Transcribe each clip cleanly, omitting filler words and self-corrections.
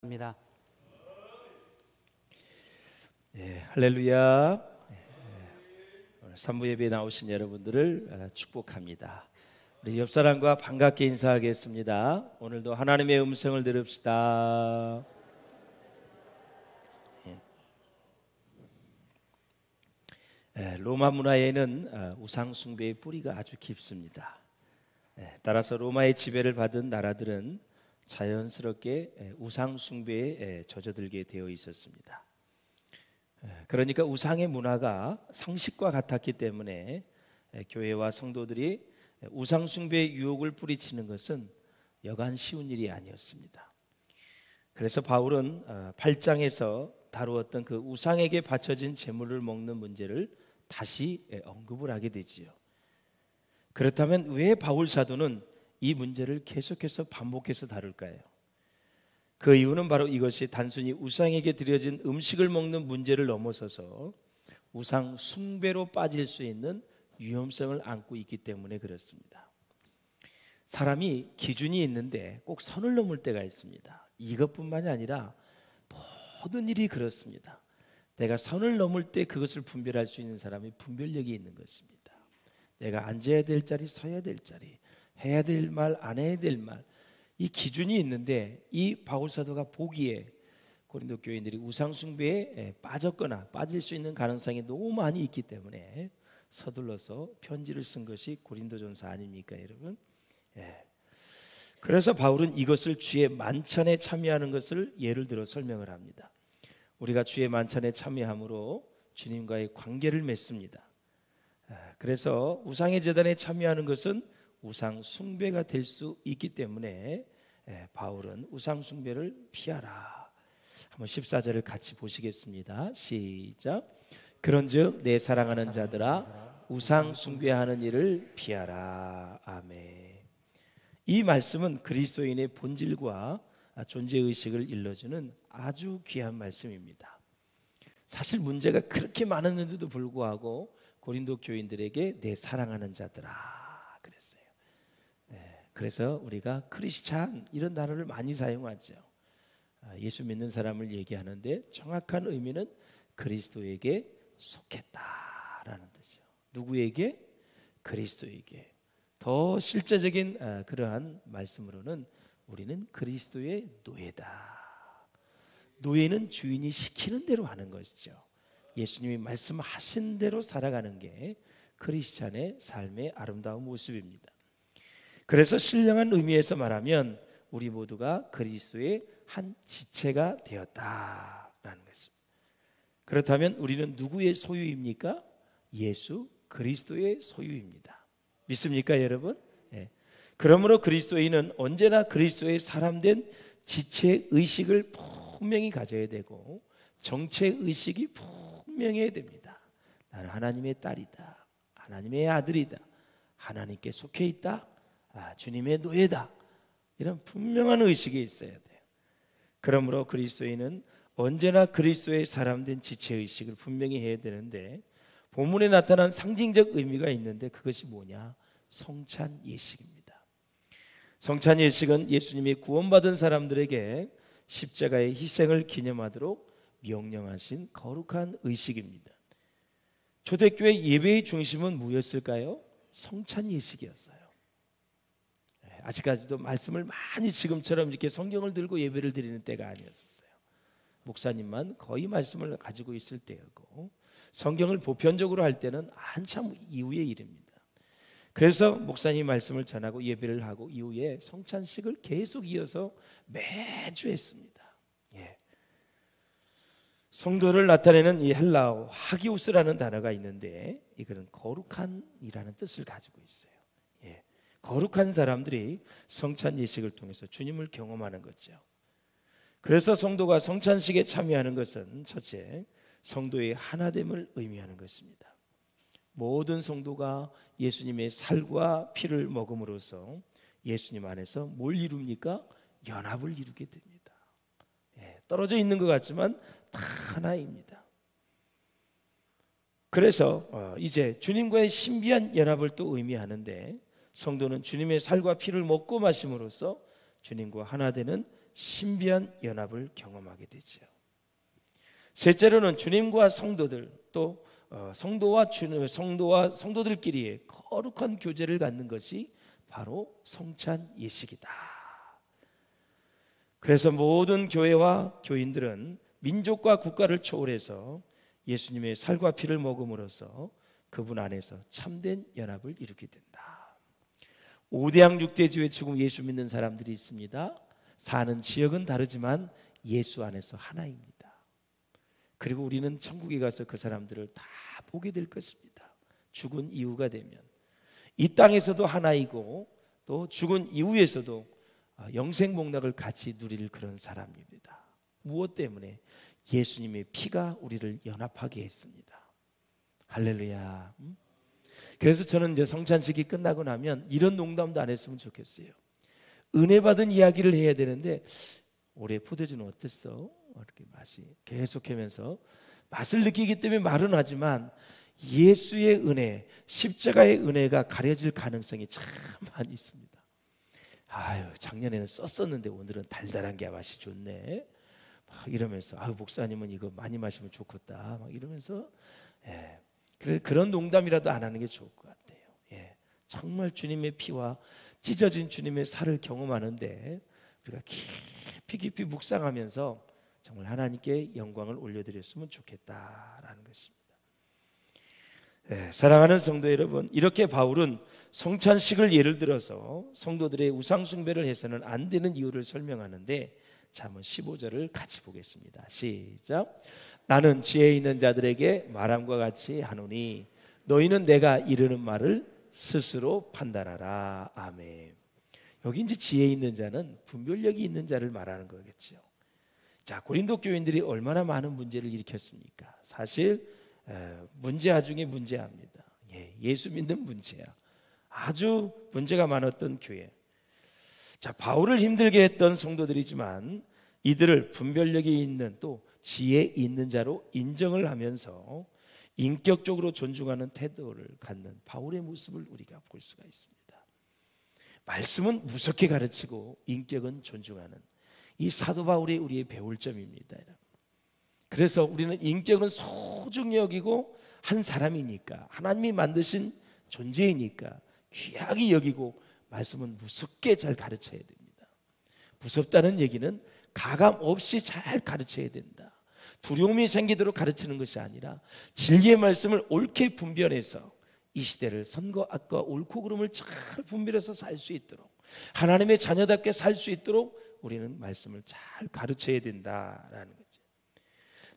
입니다. 할렐루야. 오늘 산부 예배에 나오신 여러분들을 축복합니다. 우리 옆 사람과 반갑게 인사하겠습니다. 오늘도 하나님의 음성을 들읍시다. 로마 문화에는 우상 숭배의 뿌리가 아주 깊습니다. 따라서 로마의 지배를 받은 나라들은 자연스럽게 우상 숭배에 젖어들게 되어 있었습니다. 그러니까 우상의 문화가 상식과 같았기 때문에 교회와 성도들이 우상 숭배의 유혹을 뿌리치는 것은 여간 쉬운 일이 아니었습니다. 그래서 바울은 8장에서 다루었던 그 우상에게 바쳐진 제물을 먹는 문제를 다시 언급을 하게 되지요. 그렇다면 왜 바울 사도는 이 문제를 계속해서 반복해서 다룰까요? 그 이유는 바로 이것이 단순히 우상에게 드려진 음식을 먹는 문제를 넘어서서 우상 숭배로 빠질 수 있는 위험성을 안고 있기 때문에 그렇습니다. 사람이 기준이 있는데 꼭 선을 넘을 때가 있습니다. 이것뿐만이 아니라 모든 일이 그렇습니다. 내가 선을 넘을 때 그것을 분별할 수 있는 사람이 분별력이 있는 것입니다. 내가 앉아야 될 자리, 서야 될 자리, 해야 될 말, 안 해야 될 말, 이 기준이 있는데 이 바울 사도가 보기에 고린도 교인들이 우상 숭배에 빠졌거나 빠질 수 있는 가능성이 너무 많이 있기 때문에 서둘러서 편지를 쓴 것이 고린도전서 아닙니까, 여러분? 그래서 바울은 이것을 주의 만찬에 참여하는 것을 예를 들어 설명을 합니다. 우리가 주의 만찬에 참여함으로 주님과의 관계를 맺습니다. 그래서 우상의 제단에 참여하는 것은 우상 숭배가 될 수 있기 때문에 바울은 우상 숭배를 피하라. 한번 14절을 같이 보시겠습니다. 시작. 그런즉 내 사랑하는 자들아 우상 숭배하는 일을 피하라. 아멘. 이 말씀은 그리스도인의 본질과 존재의식을 일러주는 아주 귀한 말씀입니다. 사실 문제가 그렇게 많았는데도 불구하고 고린도 교인들에게 내 사랑하는 자들아 그랬어요. 그래서 우리가 크리스찬 이런 단어를 많이 사용하죠. 예수 믿는 사람을 얘기하는데 정확한 의미는 그리스도에게 속했다라는 뜻이죠. 누구에게? 그리스도에게. 더 실제적인 그러한 말씀으로는 우리는 그리스도의 노예다. 노예는 주인이 시키는 대로 하는 것이죠. 예수님이 말씀하신 대로 살아가는 게 크리스찬의 삶의 아름다운 모습입니다. 그래서 신령한 의미에서 말하면 우리 모두가 그리스도의 한 지체가 되었다라는 것입니다. 그렇다면 우리는 누구의 소유입니까? 예수 그리스도의 소유입니다. 믿습니까, 여러분? 그러므로 그리스도인은 언제나 그리스도의 사람된 지체의식을 분명히 가져야 되고 정체의식이 분명해야 됩니다. 나는 하나님의 딸이다, 하나님의 아들이다, 하나님께 속해 있다, 주님의 노예다, 이런 분명한 의식이 있어야 돼요. 그러므로 그리스도인은 언제나 그리스도의 사람된 지체의식을 분명히 해야 되는데 본문에 나타난 상징적 의미가 있는데 그것이 뭐냐? 성찬 예식입니다. 성찬 예식은 예수님이 구원받은 사람들에게 십자가의 희생을 기념하도록 명령하신 거룩한 의식입니다. 초대교회 예배의 중심은 무엇일까요? 성찬 예식이었어요. 아직까지도 말씀을 많이 지금처럼 이렇게 성경을 들고 예배를 드리는 때가 아니었어요. 목사님만 거의 말씀을 가지고 있을 때였고 성경을 보편적으로 할 때는 한참 이후의 일입니다. 그래서 목사님 말씀을 전하고 예배를 하고 이후에 성찬식을 계속 이어서 매주 했습니다. 성도를 나타내는 이 헬라어 하기오스라는 단어가 있는데 이것은 거룩한이라는 뜻을 가지고 있어요. 거룩한 사람들이 성찬 예식을 통해서 주님을 경험하는 거죠. 그래서 성도가 성찬식에 참여하는 것은 첫째, 성도의 하나됨을 의미하는 것입니다. 모든 성도가 예수님의 살과 피를 먹음으로써 예수님 안에서 뭘 이룹니까? 연합을 이루게 됩니다. 떨어져 있는 것 같지만 다 하나입니다. 그래서 이제 주님과의 신비한 연합을 또 의미하는데 성도는 주님의 살과 피를 먹고 마심으로써 주님과 하나 되는 신비한 연합을 경험하게 되죠. 셋째로는 주님과 성도들, 또 성도와 성도들끼리의 거룩한 교제를 갖는 것이 바로 성찬 예식이다. 그래서 모든 교회와 교인들은 민족과 국가를 초월해서 예수님의 살과 피를 먹음으로써 그분 안에서 참된 연합을 이루게 된다. 5대양 6대주에 지금 예수 믿는 사람들이 있습니다. 사는 지역은 다르지만 예수 안에서 하나입니다. 그리고 우리는 천국에 가서 그 사람들을 다 보게 될 것입니다. 죽은 이후가 되면 이 땅에서도 하나이고 또 죽은 이후에서도 영생복락을 같이 누릴 그런 사람입니다. 무엇 때문에? 예수님의 피가 우리를 연합하게 했습니다. 할렐루야. 그래서 저는 이제 성찬식이 끝나고 나면 이런 농담도 안 했으면 좋겠어요. 은혜 받은 이야기를 해야 되는데 올해 포도주는 어땠어? 이렇게 맛이 계속하면서 맛을 느끼기 때문에 말은 하지만 예수의 은혜, 십자가의 은혜가 가려질 가능성이 참 많이 있습니다. 아유, 작년에는 썼었는데 오늘은 달달한 게 맛이 좋네. 막 이러면서 아유, 목사님은 이거 많이 마시면 좋겠다. 막 이러면서 그런 농담이라도 안 하는 게 좋을 것 같아요. 정말 주님의 피와 찢어진 주님의 살을 경험하는데 우리가 깊이 묵상하면서 정말 하나님께 영광을 올려드렸으면 좋겠다라는 것입니다. 사랑하는 성도 여러분, 이렇게 바울은 성찬식을 예를 들어서 성도들의 우상 숭배를 해서는 안 되는 이유를 설명하는데, 자, 한번 15절을 같이 보겠습니다. 시작. 나는 지혜 있는 자들에게 말함과 같이 하노니 너희는 내가 이르는 말을 스스로 판단하라. 아멘. 여기 이제 지혜 있는 자는 분별력이 있는 자를 말하는 거겠죠. 자, 고린도 교인들이 얼마나 많은 문제를 일으켰습니까? 사실 문제아 중에 문제합니다. 예수 믿는 문제야. 아주 문제가 많았던 교회. 자, 바울을 힘들게 했던 성도들이지만 이들을 분별력이 있는 또 지혜 있는 자로 인정을 하면서 인격적으로 존중하는 태도를 갖는 바울의 모습을 우리가 볼 수가 있습니다. 말씀은 무섭게 가르치고 인격은 존중하는 이 사도 바울이 우리의 배울 점입니다. 그래서 우리는 인격은 소중히 여기고 한 사람이니까, 하나님이 만드신 존재이니까 귀하게 여기고 말씀은 무섭게 잘 가르쳐야 됩니다. 무섭다는 얘기는 가감 없이 잘 가르쳐야 된다. 두려움이 생기도록 가르치는 것이 아니라 진리의 말씀을 옳게 분별해서 이 시대를 선과 악과 옳고 그름을 잘 분별해서 살 수 있도록, 하나님의 자녀답게 살 수 있도록 우리는 말씀을 잘 가르쳐야 된다라는 거죠.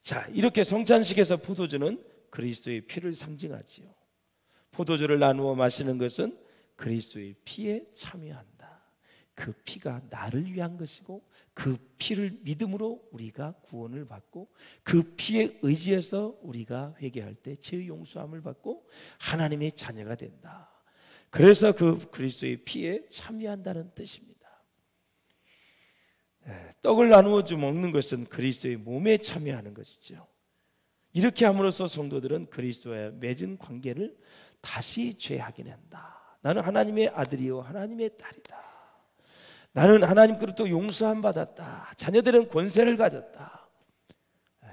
자, 이렇게 성찬식에서 포도주는 그리스도의 피를 상징하지요. 포도주를 나누어 마시는 것은 그리스도의 피에 참여한다. 그 피가 나를 위한 것이고 그 피를 믿음으로 우리가 구원을 받고 그 피에 의지해서 우리가 회개할 때 죄의 용서함을 받고 하나님의 자녀가 된다. 그래서 그 그리스도의 피에 참여한다는 뜻입니다. 떡을 나누어 먹는 것은 그리스도의 몸에 참여하는 것이죠. 이렇게 함으로써 성도들은 그리스도와 맺은 관계를 다시 재확인한다. 나는 하나님의 아들이요 하나님의 딸이다. 나는 하나님께로부터 용서함 받았다. 자녀들은 권세를 가졌다.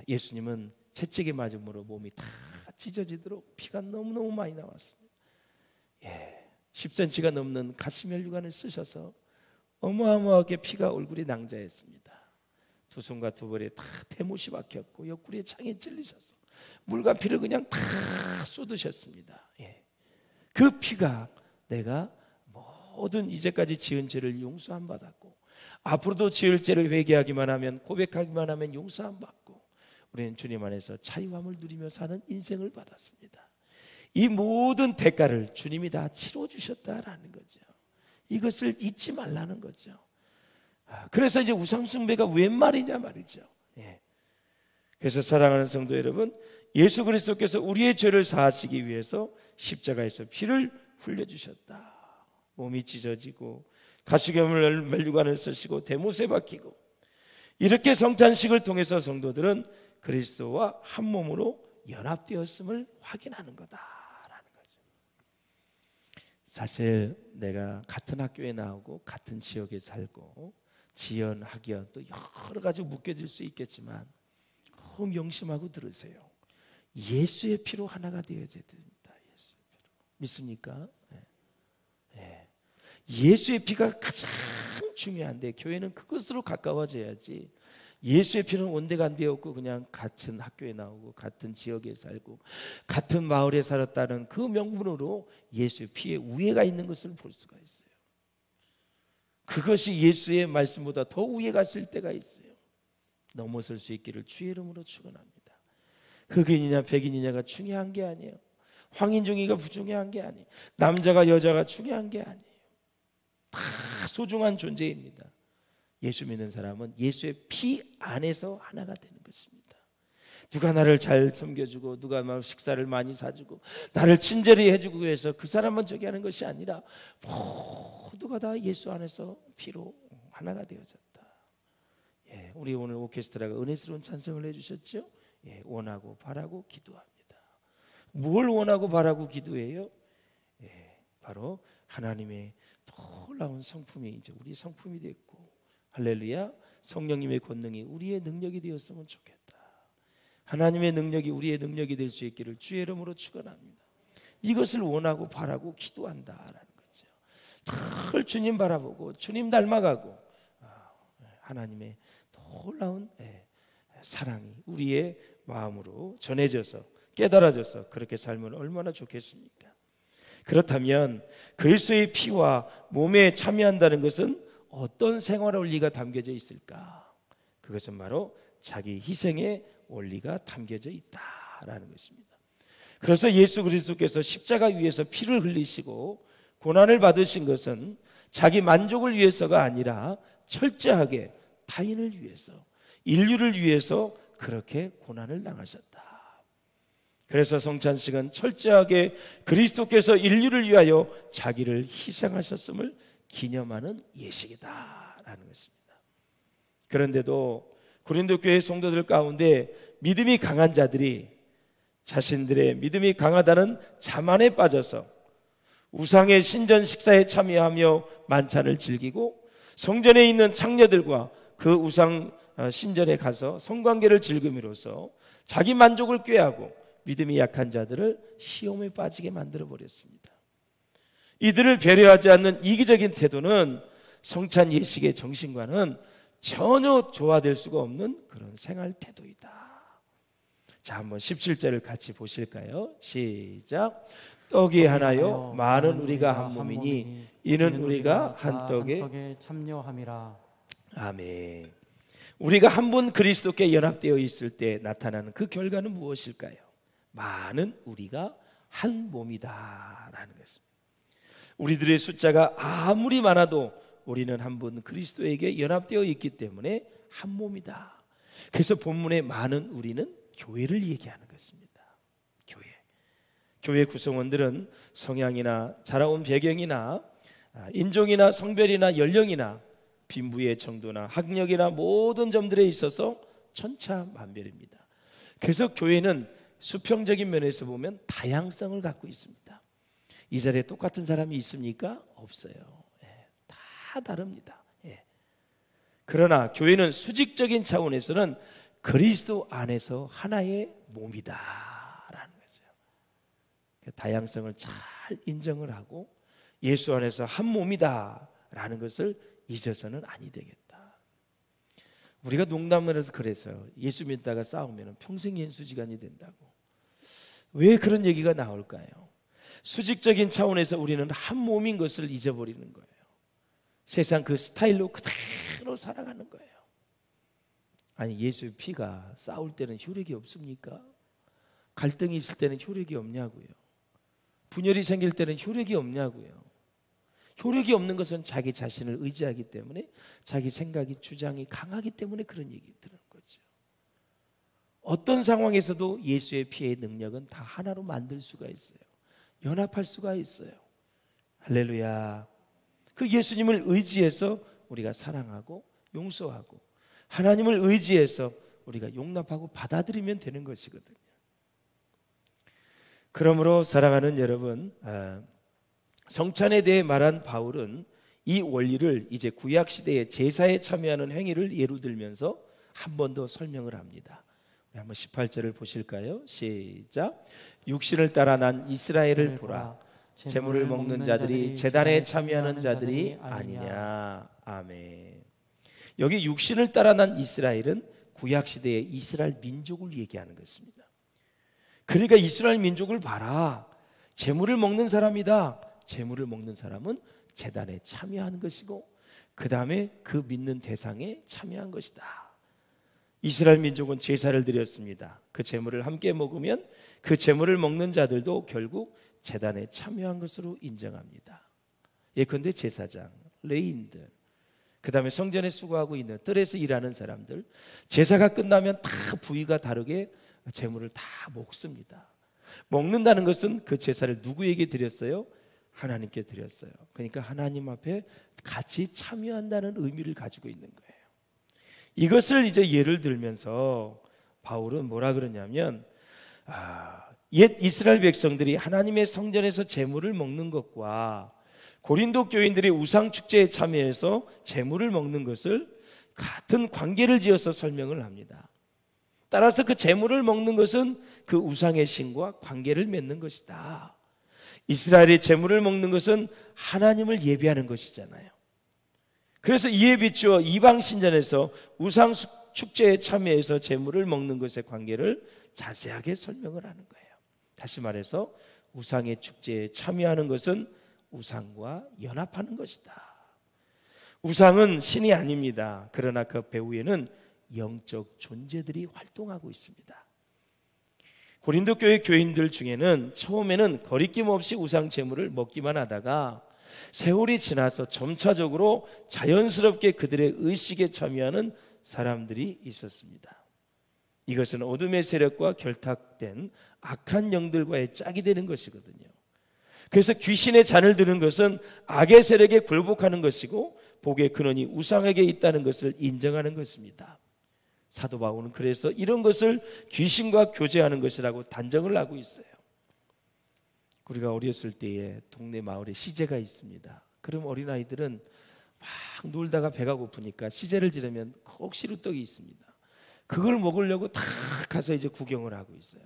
예수님은 채찍에 맞음으로 몸이 다 찢어지도록 피가 너무너무 많이 나왔습니다. 10cm가 넘는 가시면류관을 쓰셔서 어마어마하게 피가 얼굴에 낭자했습니다. 두 손과 두 발에 다 대못이 박혔고 옆구리에 창에 찔리셔서 물과 피를 그냥 다 쏟으셨습니다. 그 피가 내가 모든 이제까지 지은 죄를 용서함 받았고 앞으로도 지을 죄를 회개하기만 하면, 고백하기만 하면 용서함 받고 우리는 주님 안에서 자유함을 누리며 사는 인생을 받았습니다. 이 모든 대가를 주님이 다 치러주셨다라는 거죠. 이것을 잊지 말라는 거죠. 그래서 이제 우상숭배가 웬 말이냐 말이죠. 그래서 사랑하는 성도 여러분, 예수 그리스도께서 우리의 죄를 사하시기 위해서 십자가에서 피를 흘려주셨다. 몸이 찢어지고 가시경을 멜류관을 쓰시고 대못에 박히고, 이렇게 성찬식을 통해서 성도들은 그리스도와 한 몸으로 연합되었음을 확인하는 거다라는 거죠. 사실 내가 같은 학교에 나오고 같은 지역에 살고 지연, 학연 또 여러 가지 묶여질 수 있겠지만 꼭 명심하고 들으세요. 예수의 피로 하나가 되어야 됩니다. 예수의 피로. 믿습니까? 네. 예수의 피가 가장 중요한데 교회는 그것으로 가까워져야지. 예수의 피는 온데간데 없고 그냥 같은 학교에 나오고 같은 지역에 살고 같은 마을에 살았다는 그 명분으로 예수의 피에 우애가 있는 것을 볼 수가 있어요. 그것이 예수의 말씀보다 더 우애가 있을 때가 있어요. 넘어설 수 있기를 주의 이름으로 축원합니다. 흑인이냐 백인이냐가 중요한 게 아니에요. 황인종이가 부중요한 게 아니에요. 남자가 여자가 중요한 게 아니에요. 다 소중한 존재입니다. 예수 믿는 사람은 예수의 피 안에서 하나가 되는 것입니다. 누가 나를 잘 섬겨주고 누가 막 식사를 많이 사주고 나를 친절히 해주고 해서 그 사람만 저기 하는 것이 아니라 모두가 다 예수 안에서 피로 하나가 되어졌다. 예, 우리 오늘 오케스트라가 은혜스러운 찬송을 해주셨죠? 예, 원하고 바라고 기도합니다. 뭘 원하고 바라고 기도해요? 예, 바로 하나님의 놀라운 성품이 이제 우리 성품이 됐고, 할렐루야, 성령님의 권능이 우리의 능력이 되었으면 좋겠다. 하나님의 능력이 우리의 능력이 될 수 있기를 주의 이름으로 축원합니다. 이것을 원하고 바라고 기도한다라는 거죠. 늘 주님 바라보고 주님 닮아가고 하나님의 놀라운 사랑이 우리의 마음으로 전해져서 깨달아져서 그렇게 살면 얼마나 좋겠습니까? 그렇다면 그리스도의 피와 몸에 참여한다는 것은 어떤 생활 원리가 담겨져 있을까? 그것은 바로 자기 희생의 원리가 담겨져 있다라는 것입니다. 그래서 예수 그리스도께서 십자가 위에서 피를 흘리시고 고난을 받으신 것은 자기 만족을 위해서가 아니라 철저하게 타인을 위해서, 인류를 위해서 그렇게 고난을 당하셨다. 그래서 성찬식은 철저하게 그리스도께서 인류를 위하여 자기를 희생하셨음을 기념하는 예식이다라는 것입니다. 그런데도 고린도 교회 성도들 가운데 믿음이 강한 자들이 자신들의 믿음이 강하다는 자만에 빠져서 우상의 신전 식사에 참여하며 만찬을 즐기고 성전에 있는 창녀들과 그 우상 신전에 가서 성관계를 즐김으로써 자기 만족을 꾀하고 믿음이 약한 자들을 시험에 빠지게 만들어 버렸습니다. 이들을 배려하지 않는 이기적인 태도는 성찬 예식의 정신과는 전혀 조화될 수가 없는 그런 생활 태도이다. 자, 한번 17절을 같이 보실까요? 시작. 떡이 하나요 많은 우리가 한 몸이니 이는 우리가 한 떡에 참여함이라. 아멘. 우리가 한 분 그리스도께 연합되어 있을 때 나타나는 그 결과는 무엇일까요? 많은 우리가 한 몸이다라는 것입니다. 우리들의 숫자가 아무리 많아도 우리는 한 분 그리스도에게 연합되어 있기 때문에 한 몸이다. 그래서 본문의 많은 우리는 교회를 얘기하는 것입니다. 교회 구성원들은 성향이나 자라온 배경이나 인종이나 성별이나 연령이나 빈부의 정도나 학력이나 모든 점들에 있어서 천차만별입니다. 그래서 교회는 수평적인 면에서 보면 다양성을 갖고 있습니다. 이 자리에 똑같은 사람이 있습니까? 없어요. 다 다릅니다. 그러나 교회는 수직적인 차원에서는 그리스도 안에서 하나의 몸이다라는 거죠. 다양성을 잘 인정을 하고 예수 안에서 한 몸이다라는 것을 잊어서는 아니 되겠다. 우리가 농담을 해서 그래서 예수 믿다가 싸우면 평생 연수지간이 된다고. 왜 그런 얘기가 나올까요? 수직적인 차원에서 우리는 한 몸인 것을 잊어버리는 거예요. 세상 그 스타일로 그대로 살아가는 거예요. 아니, 예수의 피가 싸울 때는 효력이 없습니까? 갈등이 있을 때는 효력이 없냐고요. 분열이 생길 때는 효력이 없냐고요. 효력이 없는 것은 자기 자신을 의지하기 때문에, 자기 생각이 주장이 강하기 때문에 그런 얘기 들은 거죠. 어떤 상황에서도 예수의 피의 능력은 다 하나로 만들 수가 있어요. 연합할 수가 있어요. 할렐루야. 그 예수님을 의지해서 우리가 사랑하고 용서하고 하나님을 의지해서 우리가 용납하고 받아들이면 되는 것이거든요. 그러므로 사랑하는 여러분, 성찬에 대해 말한 바울은 이 원리를 이제 구약 시대의 제사에 참여하는 행위를 예로 들면서 한 번 더 설명을 합니다. 한번 18절을 보실까요? 시작. 육신을 따라 난 이스라엘을 보라. 제물을 먹는 자들이 제단에 참여하는 자들이 아니냐. 아멘. 여기 육신을 따라 난 이스라엘은 구약 시대의 이스라엘 민족을 얘기하는 것입니다. 그러니까 이스라엘 민족을 봐라. 제물을 먹는 사람이다. 제물을 먹는 사람은 제단에 참여하는 것이고 그 다음에 그 믿는 대상에 참여한 것이다. 이스라엘 민족은 제사를 드렸습니다. 그 제물을 함께 먹으면 그 제물을 먹는 자들도 결국 제단에 참여한 것으로 인정합니다. 예컨대 제사장, 레위인들, 그 다음에 성전에 수고하고 있는 뜰에서 일하는 사람들, 제사가 끝나면 다 부위가 다르게 제물을 다 먹습니다. 먹는다는 것은 그 제사를 누구에게 드렸어요? 하나님께 드렸어요. 그러니까 하나님 앞에 같이 참여한다는 의미를 가지고 있는 거예요. 이것을 이제 예를 들면서 바울은 뭐라 그러냐면 옛 이스라엘 백성들이 하나님의 성전에서 제물을 먹는 것과 고린도 교인들이 우상 축제에 참여해서 제물을 먹는 것을 같은 관계를 지어서 설명을 합니다. 따라서 그 제물을 먹는 것은 그 우상의 신과 관계를 맺는 것이다. 이스라엘이 제물을 먹는 것은 하나님을 예배하는 것이잖아요. 그래서 이에 비추어 이방 신전에서 우상 축제에 참여해서 제물을 먹는 것의 관계를 자세하게 설명을 하는 거예요. 다시 말해서 우상의 축제에 참여하는 것은 우상과 연합하는 것이다. 우상은 신이 아닙니다. 그러나 그 배후에는 영적 존재들이 활동하고 있습니다. 고린도 교회 교인들 중에는 처음에는 거리낌 없이 우상 제물을 먹기만 하다가 세월이 지나서 점차적으로 자연스럽게 그들의 의식에 참여하는 사람들이 있었습니다. 이것은 어둠의 세력과 결탁된 악한 영들과의 짝이 되는 것이거든요. 그래서 귀신의 잔을 드는 것은 악의 세력에 굴복하는 것이고 복의 근원이 우상에게 있다는 것을 인정하는 것입니다. 사도 바울은 그래서 이런 것을 귀신과 교제하는 것이라고 단정을 하고 있어요. 우리가 어렸을 때에 동네 마을에 시제가 있습니다. 그럼 어린아이들은 막 놀다가 배가 고프니까 시제를 지르면 꼭 시루떡이 있습니다. 그걸 먹으려고 다 가서 이제 구경을 하고 있어요.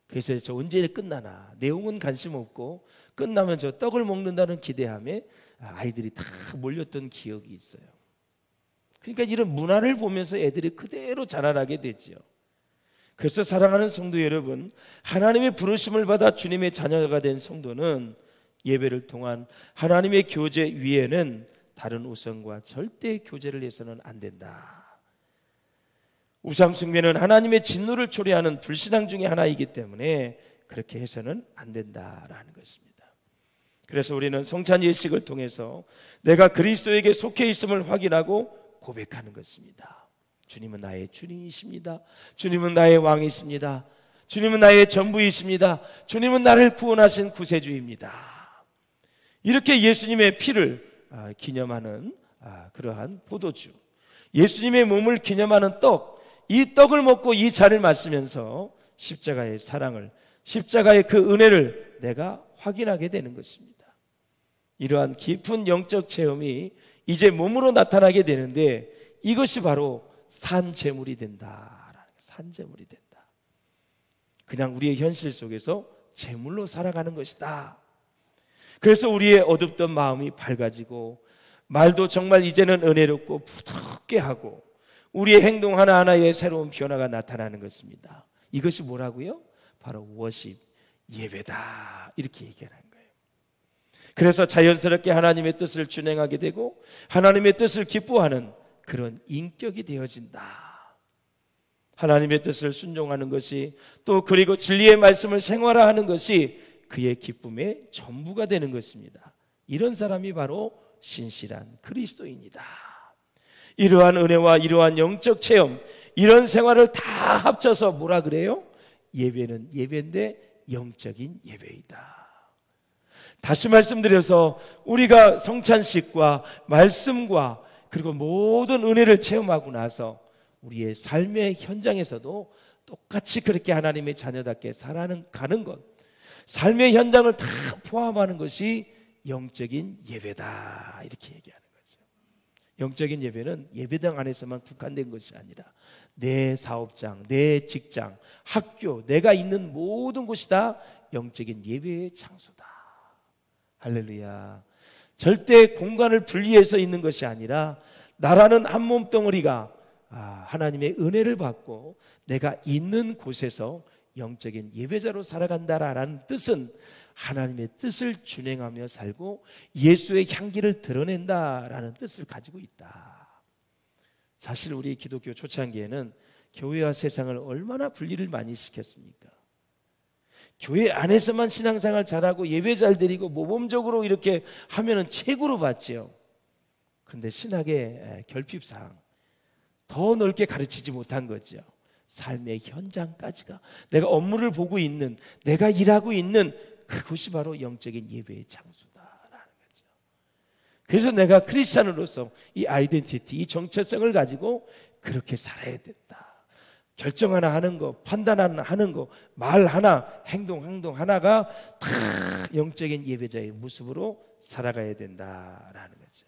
그래서 저 언제 끝나나, 내용은 관심 없고 끝나면 저 떡을 먹는다는 기대함에 아이들이 다 몰렸던 기억이 있어요. 그러니까 이런 문화를 보면서 애들이 그대로 자라나게 되죠. 그래서 사랑하는 성도 여러분, 하나님의 부르심을 받아 주님의 자녀가 된 성도는 예배를 통한 하나님의 교제 위에는 다른 우상과 절대 교제를 해서는 안 된다. 우상 숭배는 하나님의 진노를 초래하는 불신앙 중에 하나이기 때문에 그렇게 해서는 안 된다라는 것입니다. 그래서 우리는 성찬 예식을 통해서 내가 그리스도에게 속해 있음을 확인하고 고백하는 것입니다. 주님은 나의 주님이십니다. 주님은 나의 왕이십니다. 주님은 나의 전부이십니다. 주님은 나를 구원하신 구세주입니다. 이렇게 예수님의 피를 기념하는 그러한 포도주, 예수님의 몸을 기념하는 떡, 이 떡을 먹고 이 잔을 마시면서 십자가의 사랑을, 십자가의 그 은혜를 내가 확인하게 되는 것입니다. 이러한 깊은 영적 체험이 이제 몸으로 나타나게 되는데 이것이 바로 산제물이 된다. 산제물이 된다. 그냥 우리의 현실 속에서 제물로 살아가는 것이다. 그래서 우리의 어둡던 마음이 밝아지고 말도 정말 이제는 은혜롭고 부드럽게 하고 우리의 행동 하나하나에 새로운 변화가 나타나는 것입니다. 이것이 뭐라고요? 바로 워십, 예배다. 이렇게 얘기하는 거예요. 그래서 자연스럽게 하나님의 뜻을 준행하게 되고 하나님의 뜻을 기뻐하는 그런 인격이 되어진다. 하나님의 뜻을 순종하는 것이 또 그리고 진리의 말씀을 생활화하는 것이 그의 기쁨의 전부가 되는 것입니다. 이런 사람이 바로 신실한 그리스도인이다. 이러한 은혜와 이러한 영적 체험, 이런 생활을 다 합쳐서 뭐라 그래요? 예배는 예배인데 영적인 예배이다. 다시 말씀드려서 우리가 성찬식과 말씀과 그리고 모든 은혜를 체험하고 나서 우리의 삶의 현장에서도 똑같이 그렇게 하나님의 자녀답게 살아가는 것, 삶의 현장을 다 포함하는 것이 영적인 예배다, 이렇게 얘기하는 거죠. 영적인 예배는 예배당 안에서만 국한된 것이 아니라 내 사업장, 내 직장, 학교, 내가 있는 모든 곳이 다 영적인 예배의 장소다. 할렐루야. 절대 공간을 분리해서 있는 것이 아니라 나라는 한 몸덩어리가 하나님의 은혜를 받고 내가 있는 곳에서 영적인 예배자로 살아간다라는 뜻은 하나님의 뜻을 준행하며 살고 예수의 향기를 드러낸다라는 뜻을 가지고 있다. 사실 우리 기독교 초창기에는 교회와 세상을 얼마나 분리를 많이 시켰습니까? 교회 안에서만 신앙생활 잘하고 예배 잘 드리고 모범적으로 이렇게 하면은 최고로 봤지요. 그런데 신학의 결핍상 더 넓게 가르치지 못한 거죠. 삶의 현장까지가, 내가 업무를 보고 있는, 내가 일하고 있는 그곳이 바로 영적인 예배의 장소다라는 거죠. 그래서 내가 크리스찬으로서 이 아이덴티티, 이 정체성을 가지고 그렇게 살아야 된다. 결정 하나 하는 거, 판단 하나 하는 거, 말 하나, 행동 하나가 다 영적인 예배자의 모습으로 살아가야 된다라는 거죠.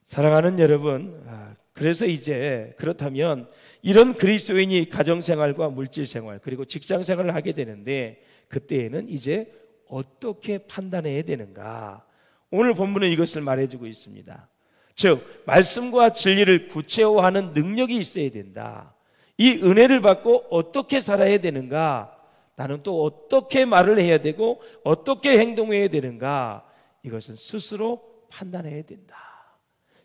사랑하는 여러분, 그래서 이제 그렇다면 이런 그리스도인이 가정생활과 물질생활 그리고 직장생활을 하게 되는데 그때에는 이제 어떻게 판단해야 되는가? 오늘 본문은 이것을 말해주고 있습니다. 즉 말씀과 진리를 구체화하는 능력이 있어야 된다. 이 은혜를 받고 어떻게 살아야 되는가? 나는 또 어떻게 말을 해야 되고 어떻게 행동해야 되는가? 이것은 스스로 판단해야 된다.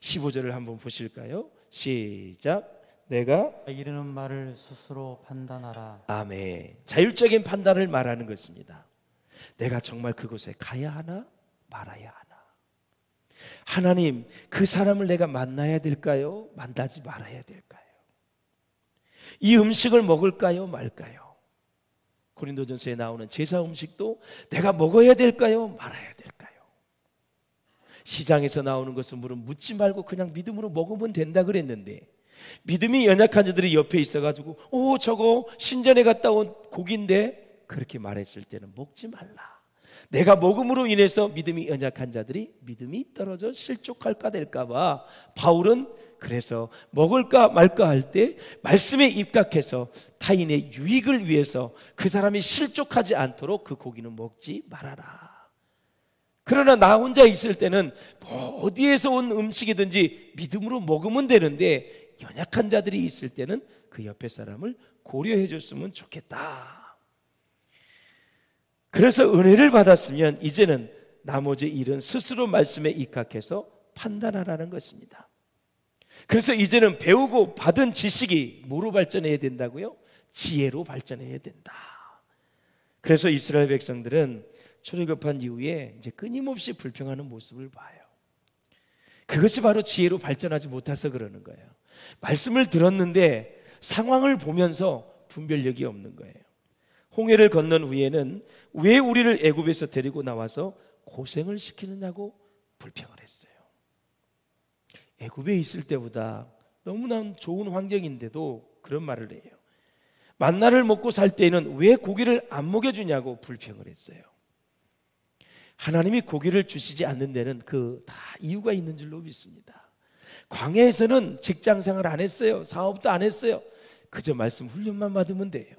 15절을 한번 보실까요? 시작. 내가 이르는 말을 스스로 판단하라. 아멘. 자율적인 판단을 말하는 것입니다. 내가 정말 그곳에 가야 하나 말아야 하나. 하나님, 그 사람을 내가 만나야 될까요? 만나지 말아야 될까요? 이 음식을 먹을까요? 말까요? 고린도전서에 나오는 제사 음식도 내가 먹어야 될까요? 말아야 될까요? 시장에서 나오는 것은 물은 묻지 말고 그냥 믿음으로 먹으면 된다 그랬는데 믿음이 연약한 자들이 옆에 있어가지고 저거 신전에 갔다 온 고기인데 그렇게 말했을 때는 먹지 말라. 내가 먹음으로 인해서 믿음이 연약한 자들이 믿음이 떨어져 실족할까 될까 봐 바울은 그래서 먹을까 말까 할 때 말씀에 입각해서 타인의 유익을 위해서 그 사람이 실족하지 않도록 그 고기는 먹지 말아라. 그러나 나 혼자 있을 때는 어디에서 온 음식이든지 믿음으로 먹으면 되는데 연약한 자들이 있을 때는 그 옆에 사람을 고려해 줬으면 좋겠다. 그래서 은혜를 받았으면 이제는 나머지 일은 스스로 말씀에 입각해서 판단하라는 것입니다. 그래서 이제는 배우고 받은 지식이 뭐로 발전해야 된다고요? 지혜로 발전해야 된다. 그래서 이스라엘 백성들은 출애굽한 이후에 이제 끊임없이 불평하는 모습을 봐요. 그것이 바로 지혜로 발전하지 못해서 그러는 거예요. 말씀을 들었는데 상황을 보면서 분별력이 없는 거예요. 홍해를 건넌 후에는 왜 우리를 애굽에서 데리고 나와서 고생을 시키느냐고 불평을 했어요. 애굽에 있을 때보다 너무나 좋은 환경인데도 그런 말을 해요. 만나를 먹고 살 때에는 왜 고기를 안 먹여주냐고 불평을 했어요. 하나님이 고기를 주시지 않는 데는 그 다 이유가 있는 줄로 믿습니다. 광야에서는 직장생활 안 했어요. 사업도 안 했어요. 그저 말씀 훈련만 받으면 돼요.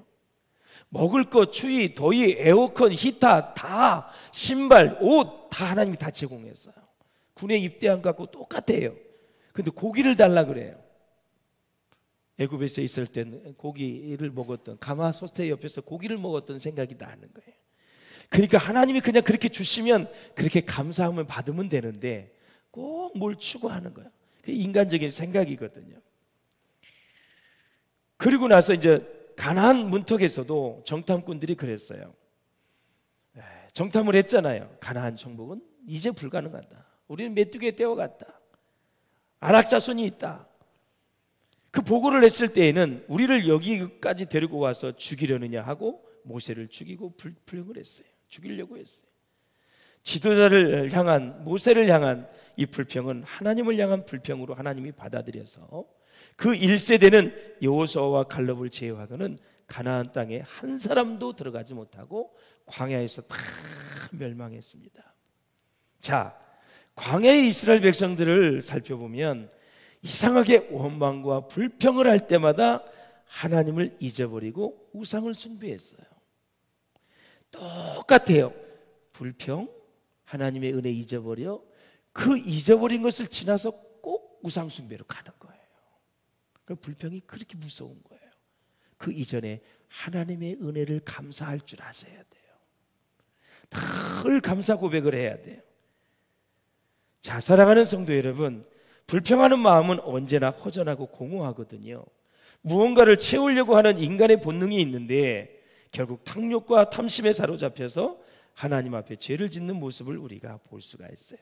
먹을 것, 추위, 더위, 에어컨, 히터 다 신발, 옷 다 하나님이 다 제공했어요. 군에 입대한 것하고 똑같아요. 근데 고기를 달라 그래요. 애굽에서 있을 때는 고기를 먹었던, 가마솥에 옆에서 고기를 먹었던 생각이 나는 거예요. 그러니까 하나님이 그냥 그렇게 주시면 그렇게 감사함을 받으면 되는데 꼭 뭘 추구하는 거야. 인간적인 생각이거든요. 그리고 나서 이제 가나안 문턱에서도 정탐꾼들이 그랬어요. 정탐을 했잖아요. 가나안 정복은 이제 불가능하다. 우리는 메뚜기에 떼어갔다. 아낙 자손이 있다. 그 보고를 했을 때에는 우리를 여기까지 데리고 와서 죽이려느냐 하고 모세를 죽이고 불평을 했어요. 죽이려고 했어요. 지도자를 향한, 모세를 향한 이 불평은 하나님을 향한 불평으로 하나님이 받아들여서 그 1세대는 여호수아와 갈렙을 제외하고는 가나안 땅에 한 사람도 들어가지 못하고 광야에서 다 멸망했습니다. 자, 광야의 이스라엘 백성들을 살펴보면 이상하게 원망과 불평을 할 때마다 하나님을 잊어버리고 우상을 숭배했어요. 똑같아요. 불평, 하나님의 은혜 잊어버려, 그 잊어버린 것을 지나서 꼭 우상 숭배로 가는 거예요. 그 불평이 그렇게 무서운 거예요. 그 이전에 하나님의 은혜를 감사할 줄 아셔야 돼요. 늘 감사 고백을 해야 돼요. 자, 사랑하는 성도 여러분, 불평하는 마음은 언제나 허전하고 공허하거든요. 무언가를 채우려고 하는 인간의 본능이 있는데 결국 탐욕과 탐심에 사로잡혀서 하나님 앞에 죄를 짓는 모습을 우리가 볼 수가 있어요.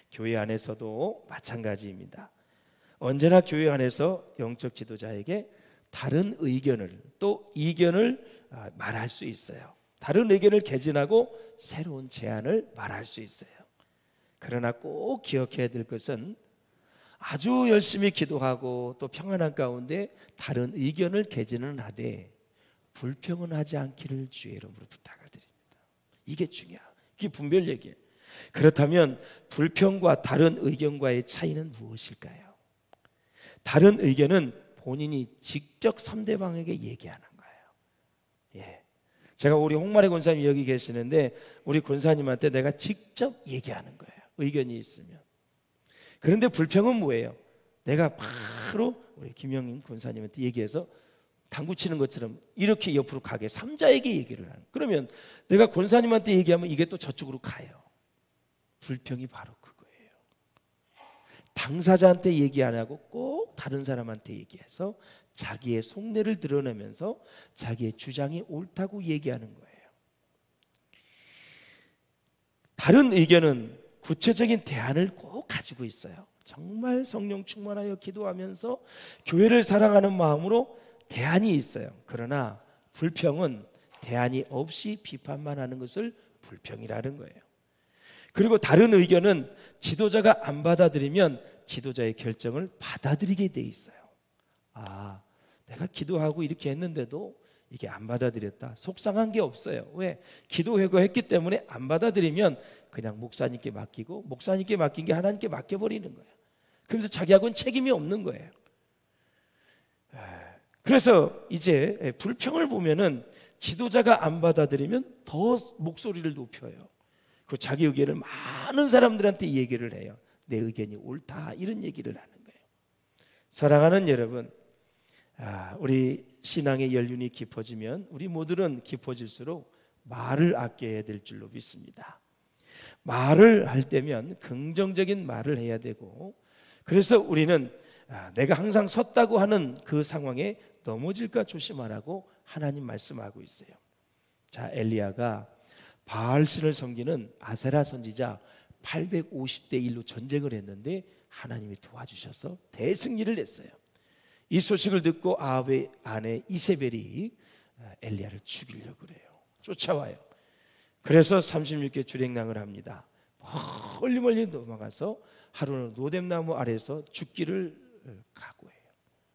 교회 안에서도 마찬가지입니다. 언제나 교회 안에서 영적 지도자에게 다른 의견을 또 이견을 말할 수 있어요. 다른 의견을 개진하고 새로운 제안을 말할 수 있어요. 그러나 꼭 기억해야 될 것은 아주 열심히 기도하고 또 평안한 가운데 다른 의견을 개진은 하되 불평은 하지 않기를 주의 이름으로 부탁을 드립니다. 이게 중요해요. 이게 분별 얘기예요. 그렇다면 불평과 다른 의견과의 차이는 무엇일까요? 다른 의견은 본인이 직접 상대방에게 얘기하는 거예요. 예. 제가 우리 홍마래 권사님 여기 계시는데 우리 권사님한테 내가 직접 얘기하는 거예요. 의견이 있으면. 그런데 불평은 뭐예요? 내가 바로 우리 김영인 권사님한테 얘기해서 당구 치는 것처럼 이렇게 옆으로 가게 3자에게 얘기를 하는. 그러면 내가 권사님한테 얘기하면 이게 또 저쪽으로 가요. 불평이 바로 그거예요. 당사자한테 얘기 안 하고 꼭 다른 사람한테 얘기해서 자기의 속내를 드러내면서 자기의 주장이 옳다고 얘기하는 거예요. 다른 의견은 구체적인 대안을 꼭 가지고 있어요. 정말 성령 충만하여 기도하면서 교회를 사랑하는 마음으로 대안이 있어요. 그러나 불평은 대안이 없이 비판만 하는 것을 불평이라는 거예요. 그리고 다른 의견은 지도자가 안 받아들이면 지도자의 결정을 받아들이게 돼 있어요. 아, 내가 기도하고 이렇게 했는데도 이게 안 받아들였다. 속상한 게 없어요. 왜? 기도 회개했기 때문에 안 받아들이면 그냥 목사님께 맡기고 목사님께 맡긴 게 하나님께 맡겨버리는 거예요. 그래서 자기하고는 책임이 없는 거예요. 그래서 이제 불평을 보면은 지도자가 안 받아들이면 더 목소리를 높여요. 그 자기 의견을 많은 사람들한테 얘기를 해요. 내 의견이 옳다 이런 얘기를 하는 거예요. 사랑하는 여러분, 우리 신앙의 연륜이 깊어지면 우리 모두는 깊어질수록 말을 아껴야 될 줄로 믿습니다. 말을 할 때면 긍정적인 말을 해야 되고, 그래서 우리는 내가 항상 섰다고 하는 그 상황에 넘어질까 조심하라고 하나님 말씀하고 있어요. 자, 엘리야가 바알신을 섬기는 아세라 선지자 850대 1로 전쟁을 했는데 하나님이 도와주셔서 대승리를 냈어요. 이 소식을 듣고 아합의 아내 이세벨이 엘리야를 죽이려고 그래요. 쫓아와요. 그래서 36개 주랭랑을 합니다. 멀리 넘어가서 하루는 노뎀나무 아래에서 죽기를 각오해요.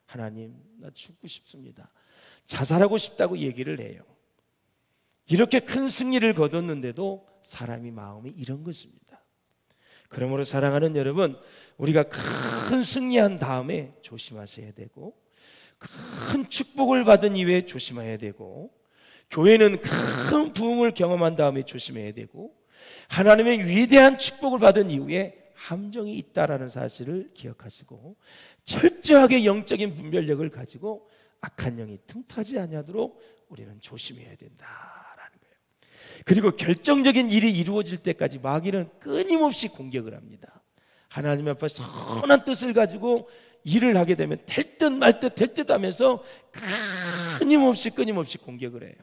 하나님, 나 죽고 싶습니다. 자살하고 싶다고 얘기를 해요. 이렇게 큰 승리를 거뒀는데도 사람이 마음이 이런 것입니다. 그러므로 사랑하는 여러분, 우리가 큰 승리한 다음에 조심하셔야 되고, 큰 축복을 받은 이후에 조심해야 되고, 교회는 큰 부흥을 경험한 다음에 조심해야 되고, 하나님의 위대한 축복을 받은 이후에 함정이 있다라는 사실을 기억하시고, 철저하게 영적인 분별력을 가지고 악한 영이 틈타지 아니하도록 우리는 조심해야 된다라는 거예요. 그리고 결정적인 일이 이루어질 때까지 마귀는 끊임없이 공격을 합니다. 하나님 앞에 선한 뜻을 가지고 일을 하게 되면 될 듯 말 듯 될 듯 하면서 끊임없이 공격을 해요.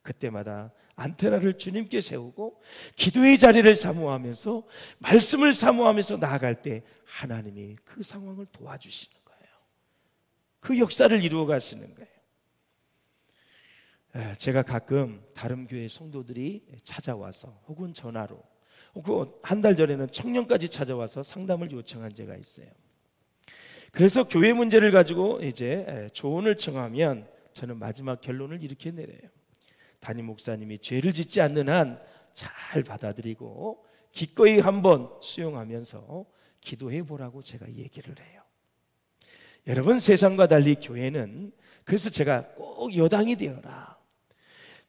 그때마다 안테나를 주님께 세우고 기도의 자리를 사모하면서 말씀을 사모하면서 나아갈 때 하나님이 그 상황을 도와주시는 거예요. 그 역사를 이루어 가시는 거예요. 제가 가끔 다른 교회 성도들이 찾아와서 혹은 전화로 혹은 한 달 전에는 청년까지 찾아와서 상담을 요청한 적가 있어요. 그래서 교회 문제를 가지고 이제 조언을 청하면 저는 마지막 결론을 이렇게 내려요. 담임 목사님이 죄를 짓지 않는 한 잘 받아들이고 기꺼이 한번 수용하면서 기도해 보라고 제가 얘기를 해요. 여러분, 세상과 달리 교회는, 그래서 제가 꼭 여당이 되어라.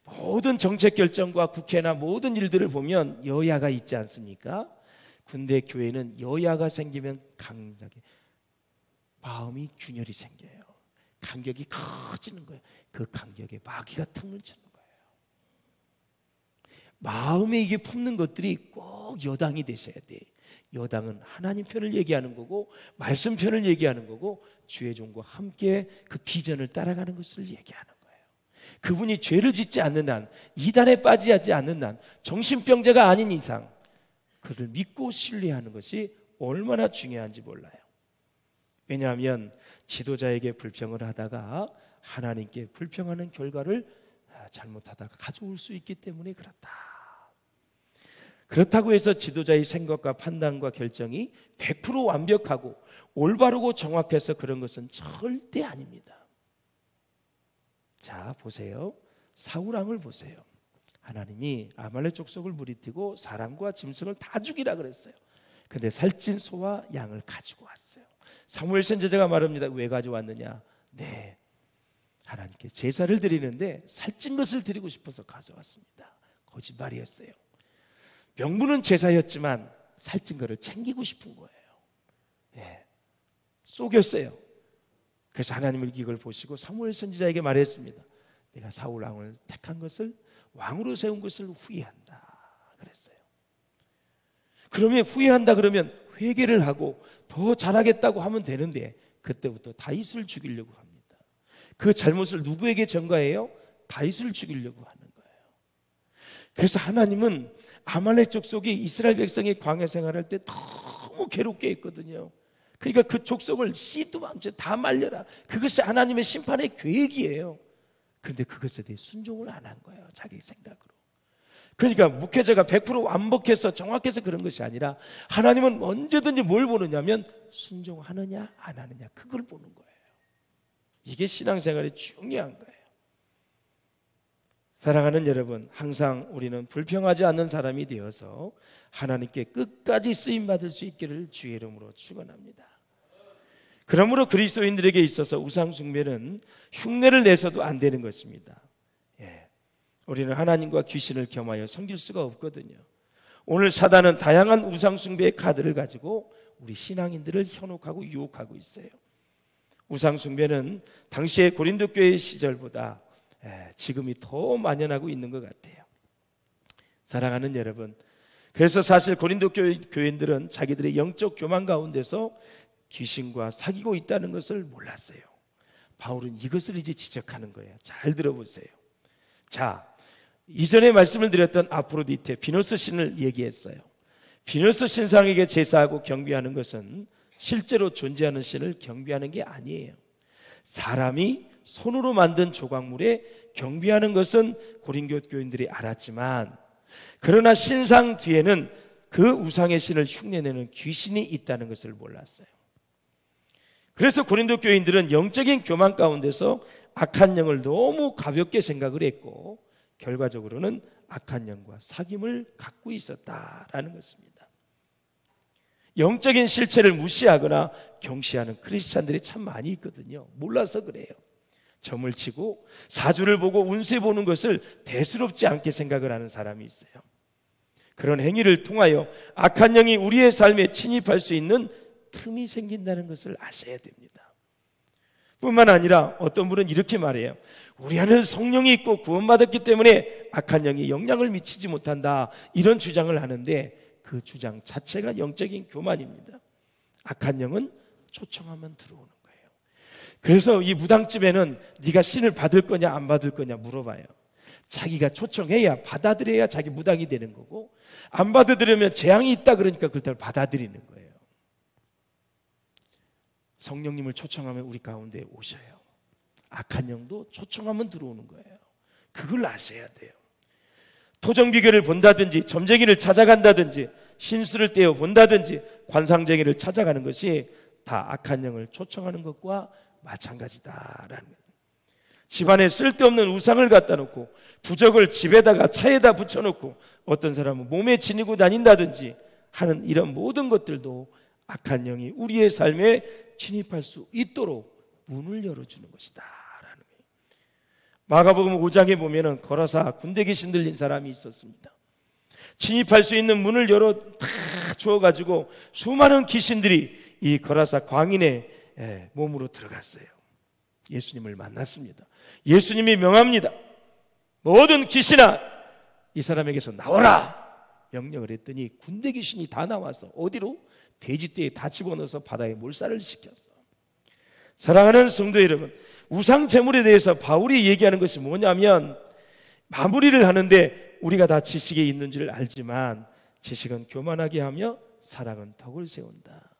모든 정책 결정과 국회나 모든 일들을 보면 여야가 있지 않습니까? 근데 교회는 여야가 생기면 강하게 마음이 균열이 생겨요. 간격이 커지는 거예요. 그 간격에 마귀가 틈을 주는 거예요. 마음에 이게 품는 것들이 꼭 여당이 되셔야 돼. 여당은 하나님 편을 얘기하는 거고, 말씀 편을 얘기하는 거고, 주의 종과 함께 그 비전을 따라가는 것을 얘기하는 거예요. 그분이 죄를 짓지 않는 한, 이단에 빠지지 않는 한, 정신병자가 아닌 이상 그를 믿고 신뢰하는 것이 얼마나 중요한지 몰라요. 왜냐하면 지도자에게 불평을 하다가 하나님께 불평하는 결과를 잘못하다가 가져올 수 있기 때문에 그렇다. 그렇다고 해서 지도자의 생각과 판단과 결정이 100% 완벽하고 올바르고 정확해서 그런 것은 절대 아닙니다. 자, 보세요. 사울 왕을 보세요. 하나님이 아말렉 족속을 무리뜨고 사람과 짐승을 다 죽이라 그랬어요. 근데 살찐 소와 양을 가지고 왔어요. 사무엘 선지자가 말합니다. 왜 가져왔느냐? 네, 하나님께 제사를 드리는데 살찐 것을 드리고 싶어서 가져왔습니다. 거짓말이었어요. 명분은 제사였지만 살찐 것을 챙기고 싶은 거예요. 예, 속였어요. 그래서 하나님은 이걸 보시고 사무엘 선지자에게 말했습니다. 내가 사울 왕을 택한 것을, 왕으로 세운 것을 후회한다 그랬어요. 그러면 후회한다 그러면 회개를 하고 더 잘하겠다고 하면 되는데, 그때부터 다윗을 죽이려고 합니다. 그 잘못을 누구에게 전가해요? 다윗을 죽이려고 하는 거예요. 그래서 하나님은 아말렉 족속이 이스라엘 백성이 광야 생활할 때 너무 괴롭게 했거든요. 그러니까 그 족속을 씨도 망쳐 다 말려라. 그것이 하나님의 심판의 계획이에요. 그런데 그것에 대해 순종을 안 한 거예요. 자기 생각으로. 그러니까 목회자가 100% 완벽해서 정확해서 그런 것이 아니라, 하나님은 언제든지 뭘 보느냐면 순종하느냐 안 하느냐, 그걸 보는 거예요. 이게 신앙생활이 중요한 거예요. 사랑하는 여러분, 항상 우리는 불평하지 않는 사람이 되어서 하나님께 끝까지 쓰임받을 수 있기를 주의 이름으로 축원합니다. 그러므로 그리스도인들에게 있어서 우상 숭배는 흉내를 내서도 안 되는 것입니다. 예, 우리는 하나님과 귀신을 겸하여 섬길 수가 없거든요. 오늘 사단은 다양한 우상 숭배의 카드를 가지고 우리 신앙인들을 현혹하고 유혹하고 있어요. 우상 숭배는 당시의 고린도 교회 시절보다 지금이 더 만연하고 있는 것 같아요. 사랑하는 여러분, 그래서 사실 고린도 교인들은 자기들의 영적 교만 가운데서 귀신과 사귀고 있다는 것을 몰랐어요. 바울은 이것을 이제 지적하는 거예요. 잘 들어보세요. 자, 이전에 말씀을 드렸던 아프로디테, 비너스 신을 얘기했어요. 비너스 신상에게 제사하고 경배하는 것은 실제로 존재하는 신을 경배하는 게 아니에요. 사람이 손으로 만든 조각물에 경배하는 것은 고린도 교인들이 알았지만, 그러나 신상 뒤에는 그 우상의 신을 흉내내는 귀신이 있다는 것을 몰랐어요. 그래서 고린도 교인들은 영적인 교만 가운데서 악한 영을 너무 가볍게 생각을 했고, 결과적으로는 악한 영과 사귐을 갖고 있었다라는 것입니다. 영적인 실체를 무시하거나 경시하는 크리스찬들이 참 많이 있거든요. 몰라서 그래요. 점을 치고 사주를 보고 운세 보는 것을 대수롭지 않게 생각을 하는 사람이 있어요. 그런 행위를 통하여 악한 영이 우리의 삶에 침입할 수 있는 틈이 생긴다는 것을 아셔야 됩니다. 뿐만 아니라 어떤 분은 이렇게 말해요. 우리 안에는 성령이 있고 구원받았기 때문에 악한 영이 영향을 미치지 못한다, 이런 주장을 하는데 그 주장 자체가 영적인 교만입니다. 악한 영은 초청하면 들어오는 거예요. 그래서 이 무당집에는 네가 신을 받을 거냐 안 받을 거냐 물어봐요. 자기가 초청해야, 받아들여야 자기 무당이 되는 거고, 안 받아들이면 재앙이 있다 그러니까 그걸 받아들이는 거예요. 성령님을 초청하면 우리 가운데 오셔요. 악한 영도 초청하면 들어오는 거예요. 그걸 아셔야 돼요. 토정비결을 본다든지 점쟁이를 찾아간다든지 신수를 떼어 본다든지 관상쟁이를 찾아가는 것이 다 악한 영을 초청하는 것과 마찬가지다라는 거예요. 집안에 쓸데없는 우상을 갖다 놓고 부적을 집에다가 차에다 붙여놓고 어떤 사람은 몸에 지니고 다닌다든지 하는 이런 모든 것들도 악한 영이 우리의 삶에 진입할 수 있도록 문을 열어주는 것이다 라는 거예요. 마가복음 5장에 보면은 거라사 군대 귀신 들린 사람이 있었습니다. 진입할 수 있는 문을 열어 다 주어가지고 수많은 귀신들이 이 거라사 광인의 몸으로 들어갔어요. 예수님을 만났습니다. 예수님이 명합니다. 모든 귀신아 이 사람에게서 나와라 명령을 했더니 군대 귀신이 다 나와서 어디로? 돼지떼에 다 집어넣어서 바다에 몰살을 시켰어. 사랑하는 성도 여러분, 우상 제물에 대해서 바울이 얘기하는 것이 뭐냐면 마무리를 하는데 우리가 다 지식에 있는 줄 알지만 지식은 교만하게 하며 사랑은 덕을 세운다.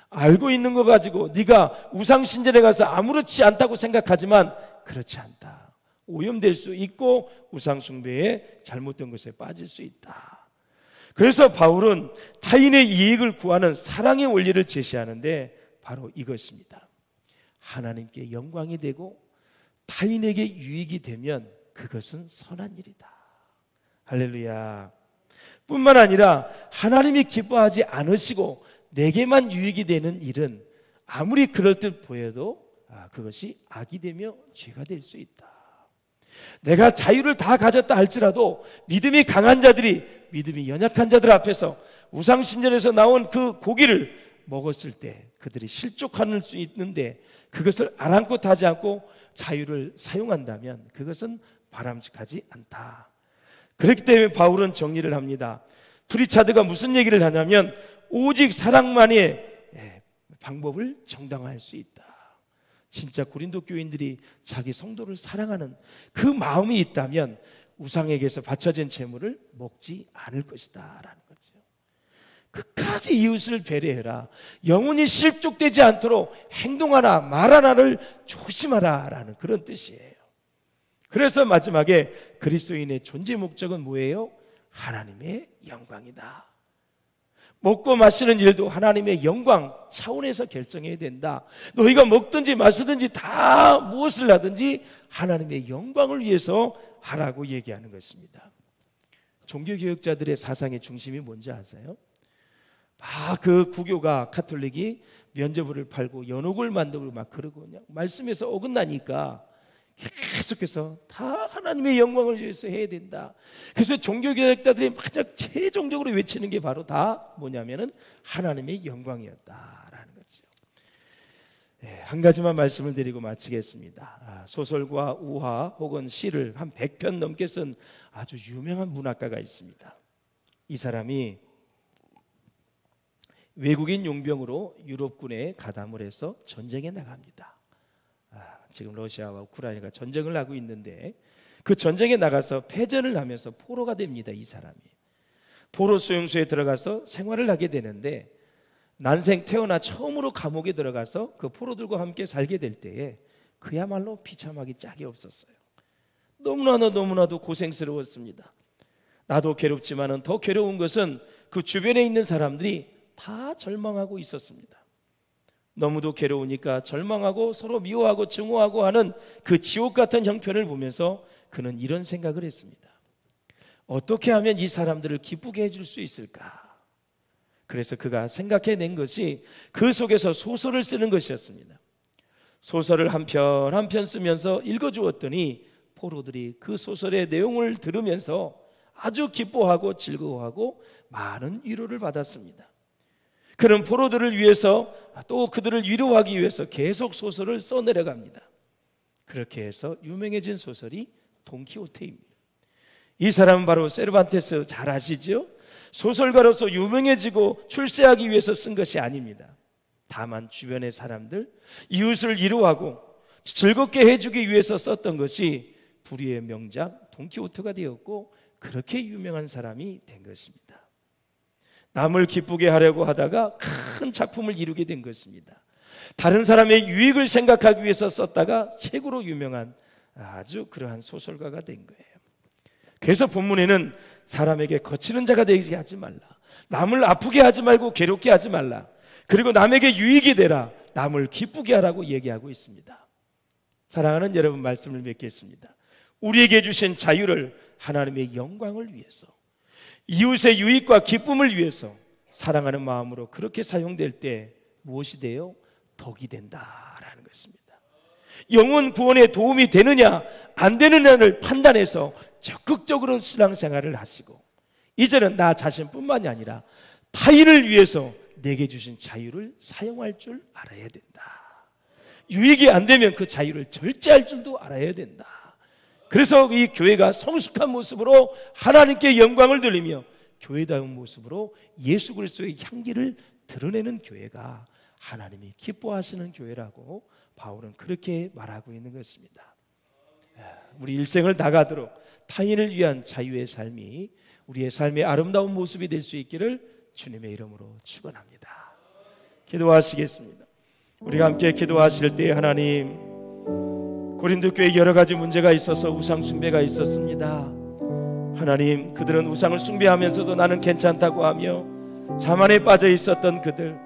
알고 있는 거 가지고 네가 우상신전에 가서 아무렇지 않다고 생각하지만 그렇지 않다. 오염될 수 있고 우상숭배에 잘못된 것에 빠질 수 있다. 그래서 바울은 타인의 이익을 구하는 사랑의 원리를 제시하는데 바로 이것입니다. 하나님께 영광이 되고 타인에게 유익이 되면 그것은 선한 일이다. 할렐루야. 뿐만 아니라 하나님이 기뻐하지 않으시고 내게만 유익이 되는 일은 아무리 그럴듯 보여도 그것이 악이 되며 죄가 될 수 있다. 내가 자유를 다 가졌다 할지라도 믿음이 강한 자들이 믿음이 연약한 자들 앞에서 우상신전에서 나온 그 고기를 먹었을 때 그들이 실족할 수 있는데 그것을 아랑곳하지 않고 자유를 사용한다면 그것은 바람직하지 않다. 그렇기 때문에 바울은 정리를 합니다. 프리차드가 무슨 얘기를 하냐면 오직 사랑만이 방법을 정당화할 수 있다. 진짜 고린도 교인들이 자기 성도를 사랑하는 그 마음이 있다면 우상에게서 바쳐진 재물을 먹지 않을 것이다 라는 거죠. 끝까지 이웃을 배려해라. 영혼이 실족되지 않도록 행동하나 말하나를 조심하라 라는 그런 뜻이에요. 그래서 마지막에 그리스도인의 존재 목적은 뭐예요? 하나님의 영광이다. 먹고 마시는 일도 하나님의 영광 차원에서 결정해야 된다. 너희가 먹든지 마시든지 다 무엇을 하든지 하나님의 영광을 위해서 하라고 얘기하는 것입니다. 종교개혁자들의 사상의 중심이 뭔지 아세요? 그 구교가 카톨릭이 면죄부를 팔고 연옥을 만들고 막 그러고 그냥 말씀에서 어긋나니까 계속해서 다 하나님의 영광을 위해서 해야 된다. 그래서 종교개혁자들이 가장 최종적으로 외치는 게 바로 다 뭐냐면은 하나님의 영광이었다라는 거죠. 한 가지만 말씀을 드리고 마치겠습니다. 소설과 우화 혹은 시를 한 100편 넘게 쓴 아주 유명한 문학가가 있습니다. 이 사람이 외국인 용병으로 유럽군에 가담을 해서 전쟁에 나갑니다. 지금 러시아와 우크라이나가 전쟁을 하고 있는데 그 전쟁에 나가서 패전을 하면서 포로가 됩니다. 이 사람이 포로 수용소에 들어가서 생활을 하게 되는데 난생 태어나 처음으로 감옥에 들어가서 그 포로들과 함께 살게 될 때에 그야말로 비참하기 짝이 없었어요. 너무나도 고생스러웠습니다. 나도 괴롭지만은 더 괴로운 것은 그 주변에 있는 사람들이 다 절망하고 있었습니다. 너무도 괴로우니까 절망하고 서로 미워하고 증오하고 하는 그 지옥 같은 형편을 보면서 그는 이런 생각을 했습니다. 어떻게 하면 이 사람들을 기쁘게 해줄 수 있을까? 그래서 그가 생각해낸 것이 그 속에서 소설을 쓰는 것이었습니다. 소설을 한 편 한 편 쓰면서 읽어주었더니 포로들이 그 소설의 내용을 들으면서 아주 기뻐하고 즐거워하고 많은 위로를 받았습니다. 그는 포로들을 위해서 또 그들을 위로하기 위해서 계속 소설을 써내려갑니다. 그렇게 해서 유명해진 소설이 돈키호테입니다. 이 사람은 바로 세르반테스 잘 아시죠? 소설가로서 유명해지고 출세하기 위해서 쓴 것이 아닙니다. 다만 주변의 사람들, 이웃을 위로하고 즐겁게 해주기 위해서 썼던 것이 불의의 명작 돈키호테가 되었고 그렇게 유명한 사람이 된 것입니다. 남을 기쁘게 하려고 하다가 큰 작품을 이루게 된 것입니다. 다른 사람의 유익을 생각하기 위해서 썼다가 책으로 유명한 아주 그러한 소설가가 된 거예요. 그래서 본문에는 사람에게 거치는 자가 되게 하지 말라, 남을 아프게 하지 말고 괴롭게 하지 말라, 그리고 남에게 유익이 되라, 남을 기쁘게 하라고 얘기하고 있습니다. 사랑하는 여러분, 말씀을 맺겠습니다. 우리에게 주신 자유를 하나님의 영광을 위해서, 이웃의 유익과 기쁨을 위해서 사랑하는 마음으로 그렇게 사용될 때 무엇이 돼요? 덕이 된다라는 것입니다. 영혼 구원에 도움이 되느냐 안 되느냐를 판단해서 적극적으로 신앙생활을 하시고, 이제는 나 자신뿐만이 아니라 타인을 위해서 내게 주신 자유를 사용할 줄 알아야 된다. 유익이 안 되면 그 자유를 절제할 줄도 알아야 된다. 그래서 이 교회가 성숙한 모습으로 하나님께 영광을 돌리며 교회다운 모습으로 예수 그리스도의 향기를 드러내는 교회가 하나님이 기뻐하시는 교회라고 바울은 그렇게 말하고 있는 것입니다. 우리 일생을 다가도록 타인을 위한 자유의 삶이 우리의 삶의 아름다운 모습이 될 수 있기를 주님의 이름으로 축원합니다. 기도하시겠습니다. 우리가 함께 기도하실 때, 하나님, 고린도 교회에 여러 가지 문제가 있어서 우상 숭배가 있었습니다. 하나님, 그들은 우상을 숭배하면서도 나는 괜찮다고 하며 자만에 빠져 있었던 그들,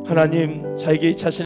하나님, 자기 자신을